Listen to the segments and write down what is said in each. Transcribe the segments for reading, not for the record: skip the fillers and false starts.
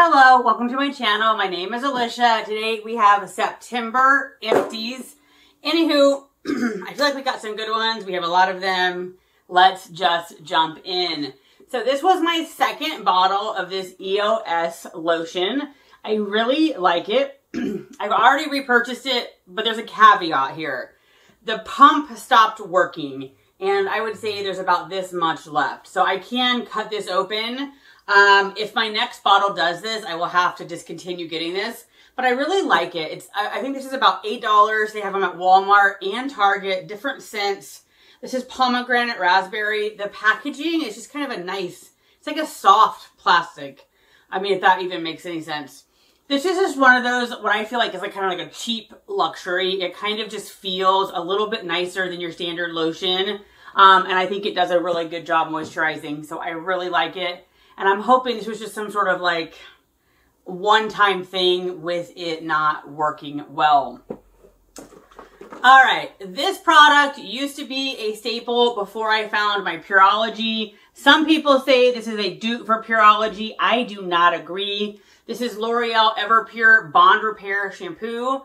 Hello, welcome to my channel. My name is Alicia. Today we have September empties. Anywho, I feel like we got some good ones. We have a lot of them. Let's just jump in. So this was my second bottle of this EOS lotion. I really like it. I've already repurchased it, but there's a caveat here. The pump stopped working, and I would say there's about this much left. So I can cut this open. If my next bottle does this, I will have to discontinue getting this, but I really like it. I think this is about $8. They have them at Walmart and Target, different scents. This is pomegranate raspberry. The packaging is just kind of a nice, it's like a soft plastic. I mean, if that even makes any sense. This is just one of those, what I feel like is like kind of like a cheap luxury. It kind of just feels a little bit nicer than your standard lotion. And I think it does a really good job moisturizing. So I really like it. And I'm hoping this was just some sort of like one-time thing with it not working well. All right, this product used to be a staple before I found my Pureology. Some people say this is a dupe for Pureology. I do not agree. This is L'Oreal Everpure Bond Repair Shampoo.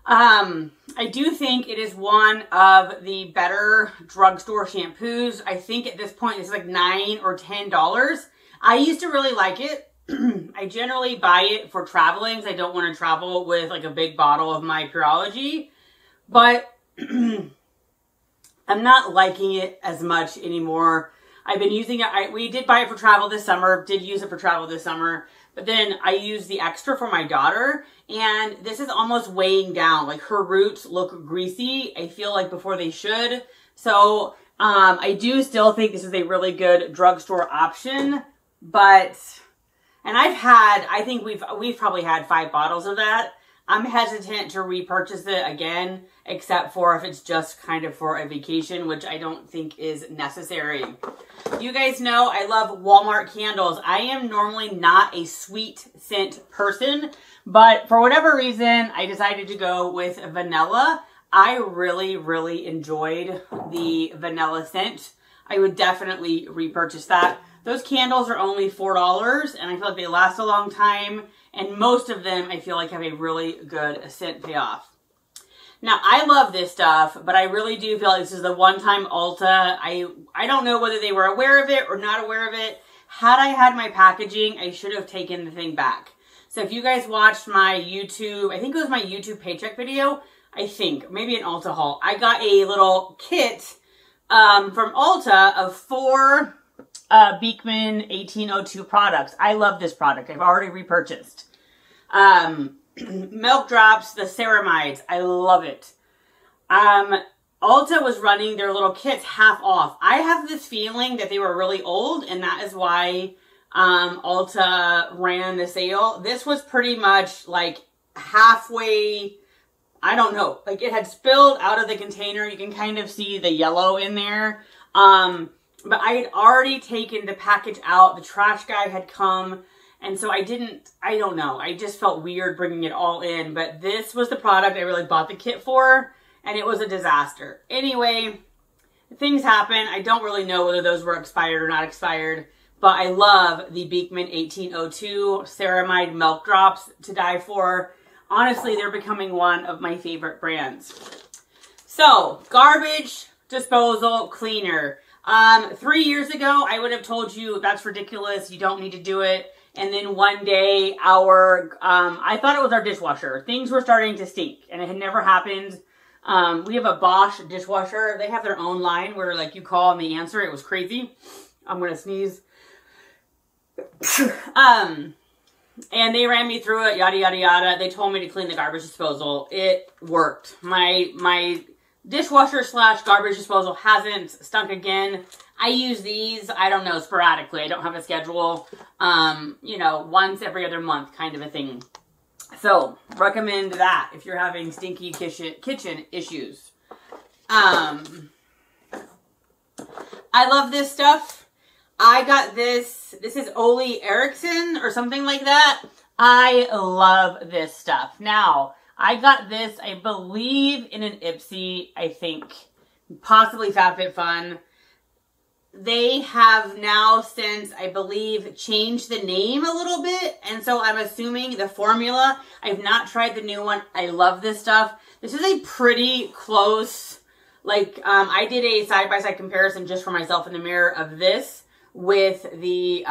I do think it is one of the better drugstore shampoos. I think at this point it's like $9 or $10. I used to really like it. I generally buy it for traveling because I don't want to travel with like a big bottle of my Pureology. But I'm not liking it as much anymore. I've been using it. We did buy it for travel this summer. Did use it for travel this summer. But then I used the extra for my daughter. And this is almost weighing down. Like her roots look greasy, I feel like, before they should. So I do still think this is a really good drugstore option. But, and I think we've probably had 5 bottles of that. I'm hesitant to repurchase it again, except for if it's just kind of for a vacation, which I don't think is necessary. You guys know I love Walmart candles. I am normally not a sweet scent person, but for whatever reason, I decided to go with vanilla. I really, really enjoyed the vanilla scent. I would definitely repurchase that. Those candles are only $4, and I feel like they last a long time, and most of them I feel like have a really good scent payoff. Now, I love this stuff, but I really do feel like this is the one-time Ulta. I don't know whether they were aware of it or not aware of it. Had I had my packaging, I should have taken the thing back. So if you guys watched my YouTube, I think it was my YouTube paycheck video, I think, maybe an Ulta haul. I got a little kit from Ulta of 4 Beekman 1802 products. I love this product. I've already repurchased. Milk Drops, the ceramides. I love it. Ulta was running their little kits half off. I have this feeling that they were really old, and that is why Ulta ran the sale. This was pretty much like halfway, I don't know, like it had spilled out of the container. You can kind of see the yellow in there. But I had already taken the package out. The trash guy had come. And so I don't know. I just felt weird bringing it all in. But this was the product I really bought the kit for. And it was a disaster. Anyway, things happen. I don't really know whether those were expired or not expired. But I love the Beekman 1802 Ceramide Milk Drops to die for. Honestly, they're becoming one of my favorite brands. So, garbage disposal cleaner. 3 years ago, I would have told you that's ridiculous. You don't need to do it. And then one day I thought it was our dishwasher. Things were starting to stink and it had never happened. We have a Bosch dishwasher. They have their own line where like you call and they answer. It was crazy. I'm going to sneeze. And they ran me through it, yada, yada, yada. They told me to clean the garbage disposal. It worked. My dishwasher / garbage disposal hasn't stunk again. I use these, I don't know, sporadically. I don't have a schedule. You know, once every other month kind of a thing. So, recommend that if you're having stinky kitchen issues. I love this stuff. I got this. This is Ole Erickson or something like that. I love this stuff. Now, I got this, I believe, in an Ipsy, I think. Possibly FabFitFun. they have now since, I believe, changed the name a little bit. And so I'm assuming the formula, I've not tried the new one. I love this stuff. This is a pretty close, like, I did a side-by-side comparison just for myself in the mirror of this with the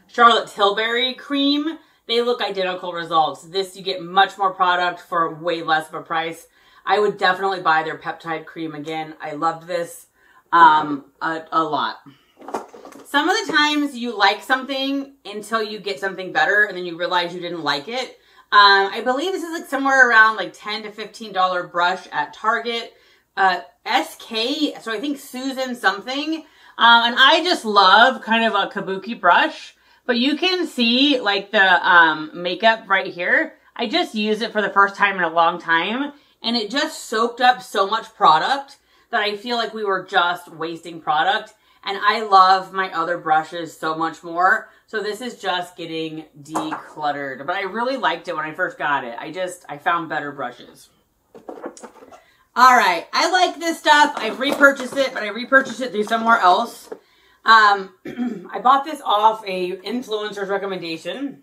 Charlotte Tilbury cream. They look identical results. This, you get much more product for way less of a price. I would definitely buy their peptide cream again. I loved this a lot. Some of the times you like something until you get something better and then you realize you didn't like it. I believe this is like somewhere around like $10 to $15 brush at Target. SK, so I think Susan something. And I just love kind of a kabuki brush. But you can see like the makeup right here. I just used it for the first time in a long time. And it just soaked up so much product that I feel like we were just wasting product. And I love my other brushes so much more. So this is just getting decluttered. But I really liked it when I first got it. I found better brushes. All right. I like this stuff. I've repurchased it, but I repurchased it through somewhere else. I bought this off a influencer's recommendation.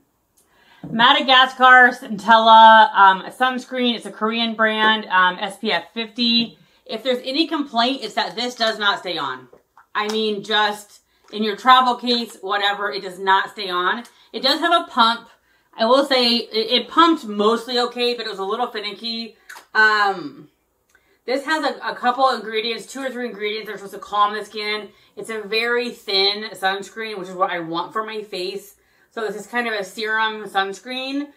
Madagascar Centella sunscreen. It's a Korean brand, SPF 50. If there's any complaint, it's that this does not stay on. I mean, just in your travel case, whatever, it does not stay on. It does have a pump. I will say it pumped mostly okay, but it was a little finicky. This has a couple ingredients, 2 or 3 ingredients that are supposed to calm the skin. It's a very thin sunscreen, which is what I want for my face. So this is kind of a serum sunscreen.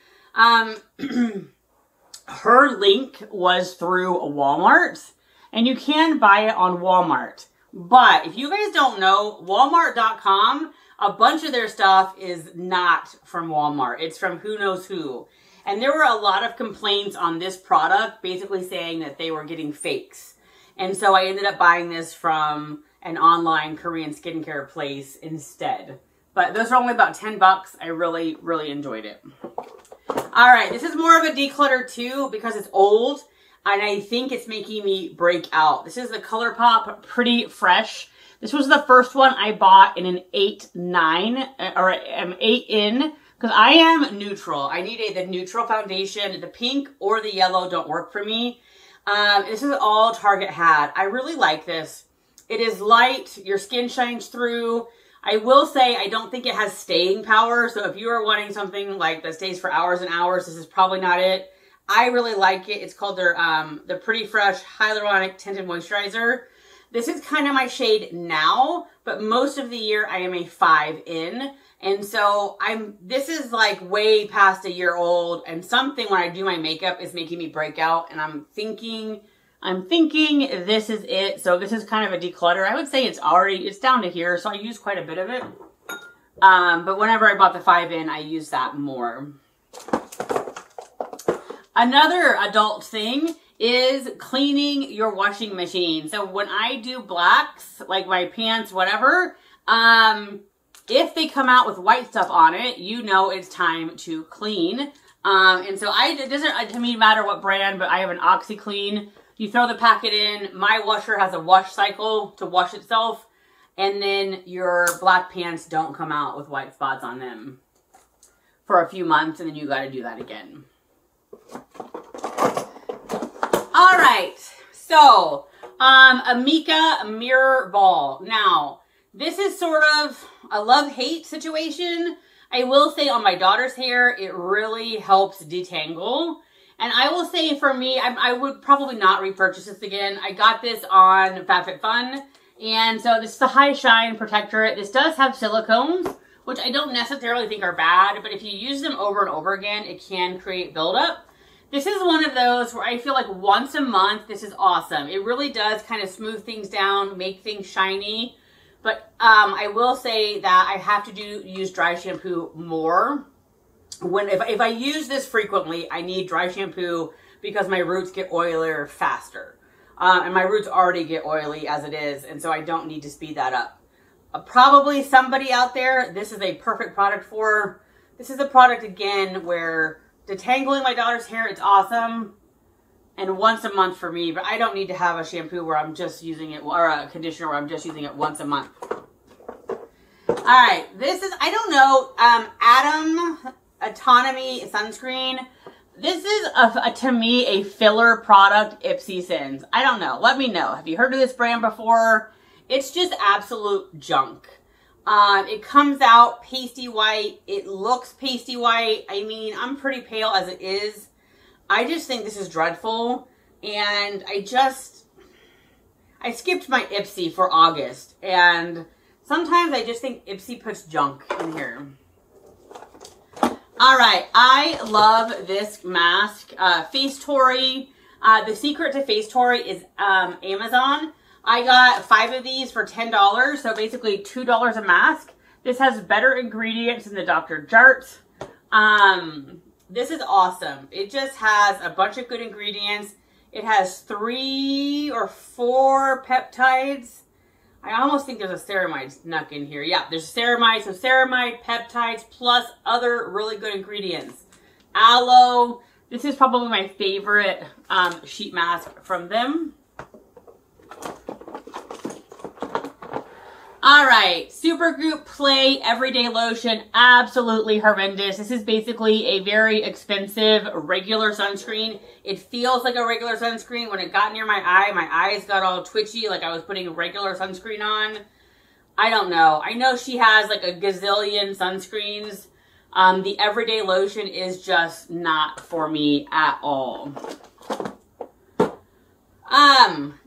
Her link was through Walmart, and you can buy it on Walmart. But if you guys don't know, Walmart.com, a bunch of their stuff is not from Walmart. It's from who knows who. And there were a lot of complaints on this product, basically saying that they were getting fakes. And so I ended up buying this from an online Korean skincare place instead. But those are only about 10 bucks. I really, really enjoyed it. All right, this is more of a declutter too because it's old. And I think it's making me break out. This is the ColourPop Pretty Fresh. This was the first one I bought in an 8-9 or an 8-in. Because I am neutral. I need the neutral foundation. The pink or the yellow don't work for me. This is all Target had. I really like this. It is light. Your skin shines through. I will say I don't think it has staying power. So if you are wanting something like that stays for hours and hours, this is probably not it. I really like it. It's called their Pretty Fresh Hyaluronic Tinted Moisturizer. This is kind of my shade now, but most of the year I am a 5-in. And so this is like way past a year old, and something when I do my makeup is making me break out, and I'm thinking this is it. So this is kind of a declutter. I would say it's down to here, so I use quite a bit of it. But whenever I bought the 5-in, I use that more. Another adult thing is cleaning your washing machine. So when I do blacks, like my pants, whatever, if they come out with white stuff on it, you know it's time to clean. And so it doesn't to me matter what brand, but I have an OxyClean. You throw the packet in. My washer has a wash cycle to wash itself. And then your black pants don't come out with white spots on them for a few months, and then you got to do that again. All right. So, Amika Mirror Ball. Now, this is sort of a love-hate situation. I will say on my daughter's hair, it really helps detangle. And I will say for me, I would probably not repurchase this again. I got this on FabFitFun. And so this is the High Shine Protectorate. This does have silicones, which I don't necessarily think are bad. But if you use them over and over again, it can create buildup. This is one of those where I feel like once a month, this is awesome. It really does kind of smooth things down, make things shiny. But I will say that I have to use dry shampoo more. If I use this frequently, I need dry shampoo because my roots get oilier faster. And my roots already get oily as it is, and so I don't need to speed that up. Probably somebody out there, this is a perfect product for. This is a product, again, where detangling my daughter's hair, it's awesome. and once a month for me, but I don't need to have a shampoo where I'm just using it, or a conditioner where I'm just using it once a month. All right, this is, I don't know, Atom Autonomy Sunscreen. This is, to me, a filler product Ipsy sends. I don't know. Let me know. Have you heard of this brand before? It's just absolute junk. It comes out pasty white. It looks pasty white. I mean, I'm pretty pale as it is. I just think this is dreadful. And I skipped my Ipsy for August. And sometimes I just think Ipsy puts junk in here. All right, I love this mask, Face Tory. The secret to Face Tory is Amazon. I got 5 of these for $10, so basically $2 a mask. This has better ingredients than the Dr. Jart. This is awesome. It just has a bunch of good ingredients. It has 3 or 4 peptides. I almost think there's a ceramide snuck in here. Yeah, there's ceramide. So ceramide, peptides, plus other really good ingredients. Aloe. This is probably my favorite sheet mask from them. All right, Supergoop Play Everyday Lotion, absolutely horrendous. This is basically a very expensive regular sunscreen. It feels like a regular sunscreen. When it got near my eyes got all twitchy, like I was putting regular sunscreen on. I don't know. I know she has like a gazillion sunscreens. The Everyday Lotion is just not for me at all.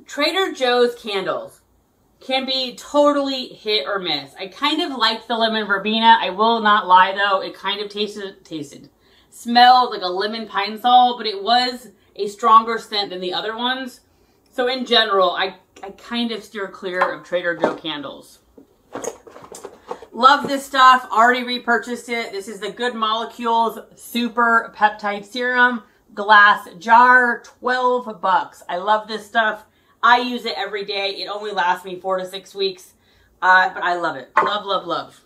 Trader Joe's candles can be totally hit or miss. I kind of liked the lemon verbena. I will not lie though, it kind of smelled like a lemon pine sol, but it was a stronger scent than the other ones. So in general, I kind of steer clear of Trader Joe candles. Love this stuff, already repurchased it. This is the Good Molecules Super Peptide Serum, glass jar, 12 bucks. I love this stuff. I use it every day. It only lasts me 4 to 6 weeks, but I love it. Love, love, love.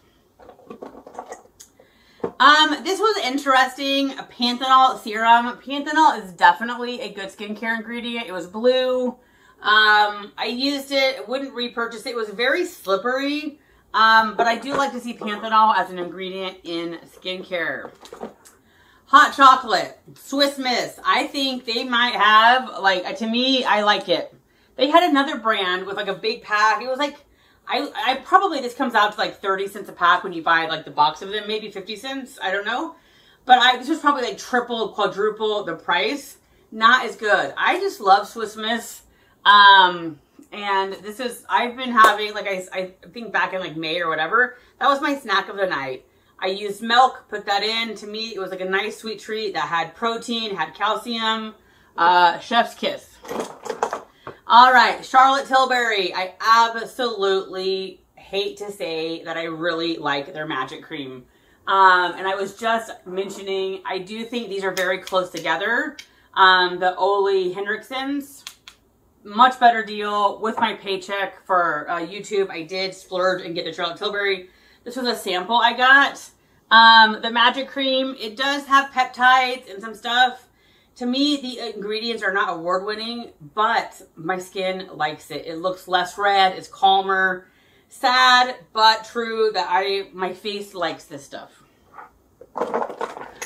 This was interesting. A Panthenol serum. Panthenol is definitely a good skincare ingredient. It was blue. I used it. Wouldn't repurchase it. It was very slippery, but I do like to see Panthenol as an ingredient in skincare. Hot chocolate. Swiss Miss. I think they might have, like, to me, I like it. They had another brand with like a big pack. It was like, I probably, this comes out to like 30 cents a pack when you buy like the box of them, maybe 50 cents. I don't know. But this was probably like triple, quadruple the price. Not as good. I just love Swiss Miss. And this is, I've been having, like I think back in like May or whatever, that was my snack of the night. I used milk, put that in. To me, it was like a nice sweet treat that had protein, had calcium. Chef's kiss. All right, Charlotte Tilbury. I absolutely hate to say that I really like their magic cream. And I was just mentioning, I do think these are very close together. The Ole Henriksen's, much better deal. With my paycheck for YouTube, I did splurge and get the Charlotte Tilbury. This was a sample I got. The magic cream, it does have peptides and some stuff. To me, the ingredients are not award-winning, but my skin likes it. It looks less red. It's calmer. Sad, but true that my face likes this stuff.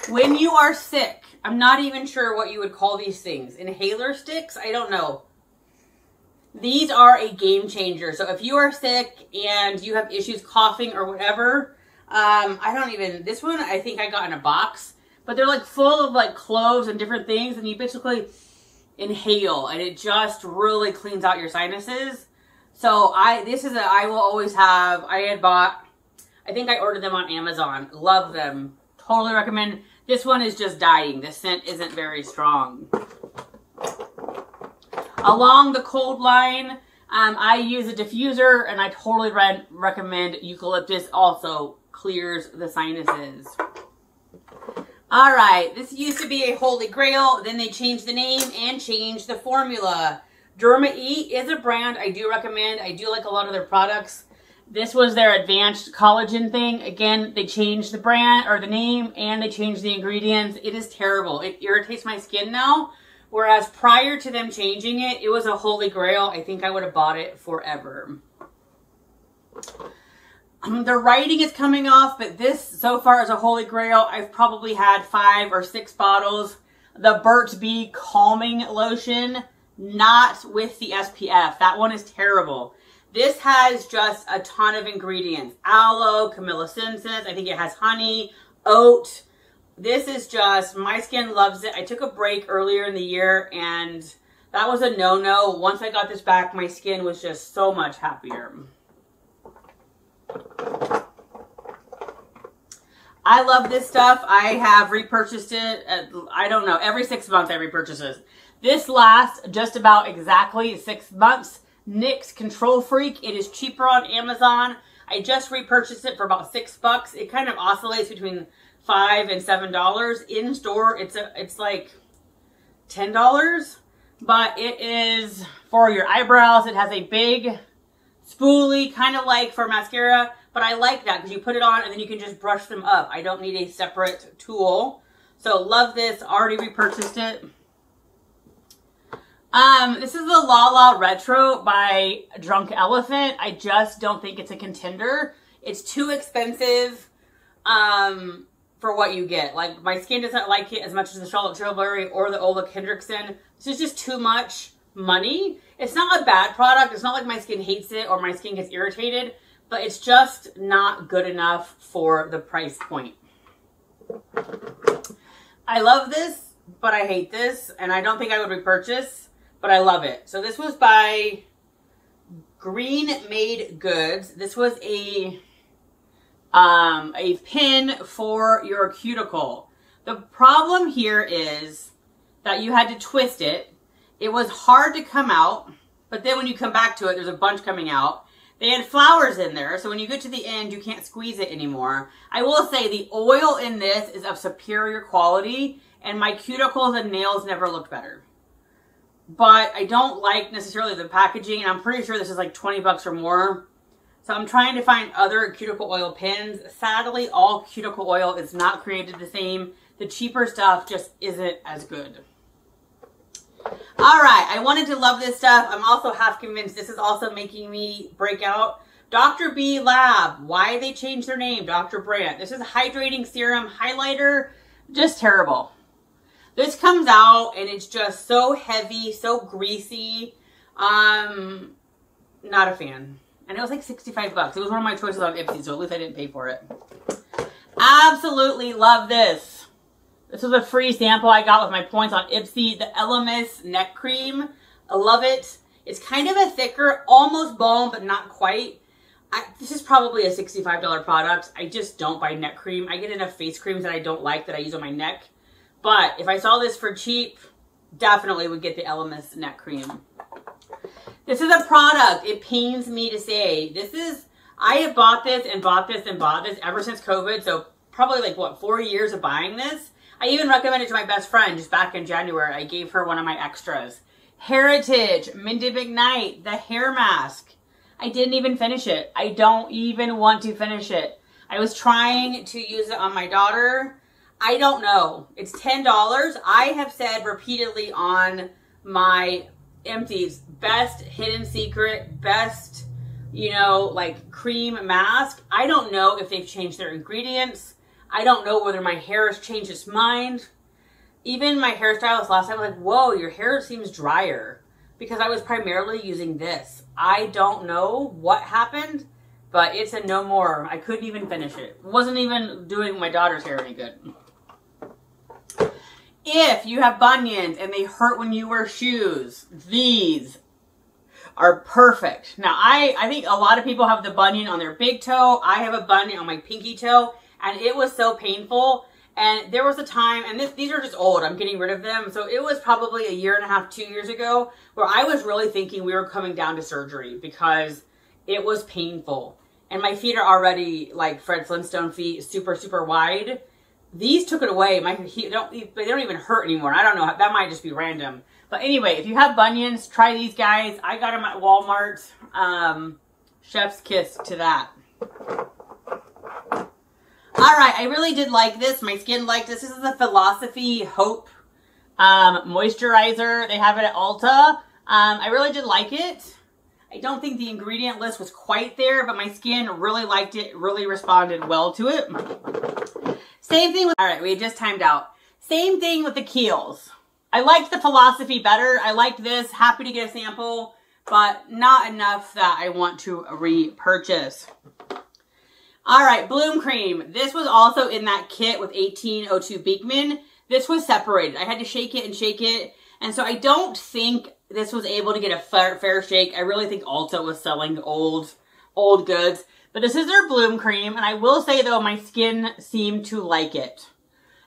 When you are sick, I'm not even sure what you would call these things. Inhaler sticks? I don't know. These are a game changer. So if you are sick and you have issues coughing or whatever, this one I think I got in a box. But they're like full of like cloves and different things, and you basically inhale, and it just really cleans out your sinuses. So I will always have. I had bought, I think I ordered them on Amazon. Love them. Totally recommend. This one is just dying. The scent isn't very strong. Along the cold line, I use a diffuser, and I totally recommend eucalyptus. Also clears the sinuses. All right, this used to be a holy grail. Then they changed the name and changed the formula. Derma E is a brand I do recommend. I do like a lot of their products. This was their advanced collagen thing. Again, they changed the brand or the name, and they changed the ingredients. It is terrible. It irritates my skin now Whereas prior to them changing it, it was a holy grail. I think I would have bought it forever. The writing is coming off, but this so far is a holy grail. I've probably had 5 or 6 bottles. The Burt's Bee Calming Lotion, not with the SPF. That one is terrible. This has just a ton of ingredients. Aloe, Camilla Simpsons, I think it has honey, oat. This is just, my skin loves it. I took a break earlier in the year and that was a no-no. Once I got this back, my skin was just so much happier. I love this stuff. I have repurchased it. I don't know. Every 6 months I repurchase this. This lasts just about exactly 6 months. NYX Control Freak. It is cheaper on Amazon. I just repurchased it for about $6. It kind of oscillates between $5 and $7. In store, it's like $10. But it is for your eyebrows. It has a big spoolie, kind of like for mascara, but I like that because you put it on and then you can just brush them up. I don't need a separate tool. So love this, already repurchased it. This is the La La Retro by Drunk Elephant. I just don't think it's a contender. It's too expensive for what you get. Like, my skin doesn't like it as much as the Charlotte Tilbury or the Ola Kendrickson. This is just too much money. It's not a bad product. It's not like my skin hates it or my skin gets irritated, but it's just not good enough for the price point. I love this, but I hate this, and I don't think I would repurchase, but I love it. So this was by Green Made Goods. This was a pin for your cuticle. The problem here is that you had to twist it. It was hard to come out, but then when you come back to it, there's a bunch coming out. They had flowers in there, so when you get to the end, you can't squeeze it anymore. I will say the oil in this is of superior quality, and my cuticles and nails never looked better. But I don't like necessarily the packaging, and I'm pretty sure this is like 20 bucks or more. So I'm trying to find other cuticle oil pins. Sadly, all cuticle oil is not created the same. The cheaper stuff just isn't as good. All right, I wanted to love this stuff. I'm also half convinced this is also making me break out. Dr. B Lab, why they changed their name, Dr. Brandt. This is a hydrating serum highlighter, just terrible. This comes out and it's just so heavy, so greasy. Not a fan. And it was like 65 bucks. It was one of my choices on Empties, so at least I didn't pay for it. Absolutely love this. This was a free sample I got with my points on Ipsy. The Elemis neck cream. I love it. It's kind of a thicker, almost balm, but not quite. This is probably a $65 product. I just don't buy neck cream. I get enough face creams that I don't like that I use on my neck. But if I saw this for cheap, definitely would get the Elemis neck cream. This is a product. It pains me to say. I have bought this and bought this and bought this ever since COVID. So probably like, what, 4 years of buying this? I even recommended it to my best friend just back in January. I gave her one of my extras. Heritage Minty McKnight, the hair mask. I didn't even finish it. I don't even want to finish it. I was trying to use it on my daughter. I don't know. It's $10. I have said repeatedly on my Empties, best hidden secret, best, you know, like cream mask. I don't know if they've changed their ingredients. I don't know whether my hair has changed its mind. Even my hairstylist last time was like, whoa, your hair seems drier. Because I was primarily using this. I don't know what happened, but it's a no more. I couldn't even finish it. It wasn't even doing my daughter's hair any good. If you have bunions and they hurt when you wear shoes, these are perfect. Now, I think a lot of people have the bunion on their big toe. I have a bunion on my pinky toe. And it was so painful. And there was a time, and these are just old. I'm getting rid of them. So it was probably 1.5 years, 2 years ago, where I was really thinking we were coming down to surgery because it was painful. And my feet are already like Fred Flintstone feet, super, super wide. These took it away. My feet they don't even hurt anymore. I don't know. That might just be random. But anyway, if you have bunions, try these guys. I got them at Walmart. Chef's kiss to that. All right, I really did like this. My skin liked this. This is the Philosophy Hope moisturizer. They have it at Ulta. I really did like it. I don't think the ingredient list was quite there, but my skin really liked it, really responded well to it. Same thing with, all right, we just timed out. Same thing with the Kiehl's. I liked the Philosophy better. I liked this, happy to get a sample, but not enough that I want to repurchase. All right, Bloom Cream. This was also in that kit with 1802 Beekman. This was separated. I had to shake it and shake it. And so I don't think this was able to get a fair shake. I really think Ulta was selling old goods. But this is their Bloom Cream. And I will say, though, my skin seemed to like it.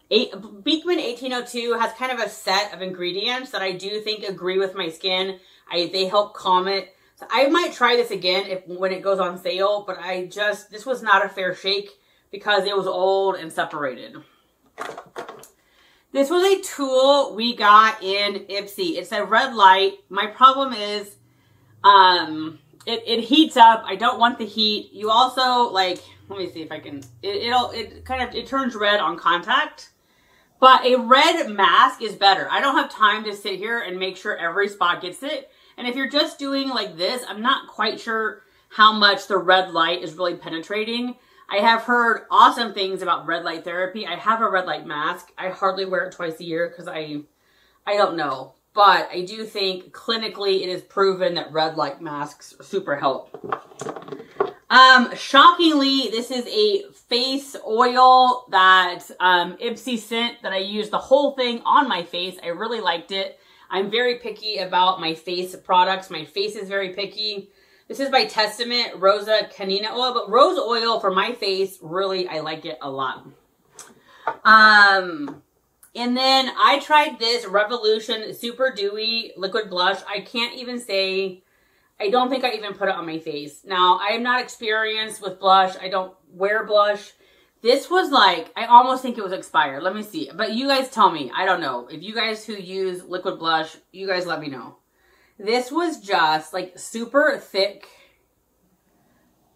Beekman 1802 has kind of a set of ingredients that I do think agree with my skin. They help calm it. So I might try this again when it goes on sale. But this was not a fair shake because it was old and separated. This was a tool we got in Ipsy. It's a red light. My problem is it heats up. I don't want the heat. You also, like, let me see if I can, it turns red on contact. But a red mask is better. I don't have time to sit here and make sure every spot gets it. And if you're just doing like this, I'm not quite sure how much the red light is really penetrating. I have heard awesome things about red light therapy. I have a red light mask. I hardly wear it twice a year because I don't know. But I do think clinically it is proven that red light masks super help. Shockingly, this is a face oil that Ipsy sent that I used the whole thing on my face. I really liked it. I'm very picky about my face products. My face is very picky. This is by Testament Rosa Canina oil, but rose oil for my face, really, I like it a lot. And then I tried this Revolution Super Dewy Liquid Blush. I can't even say, I don't think I even put it on my face. Now, I am not experienced with blush. I don't wear blush. This was like, I almost think it was expired. Let me see. But you guys tell me. I don't know. If you guys who use liquid blush, you guys let me know. This was just like super thick.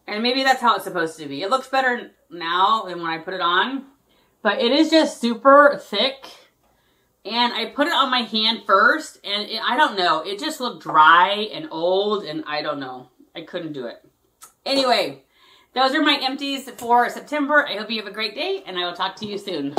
And maybe that's how it's supposed to be. It looks better now than when I put it on. But it is just super thick. And I put it on my hand first. And I don't know. It just looked dry and old. And I don't know. I couldn't do it. Anyway, those are my empties for September. I hope you have a great day. And I will talk to you soon.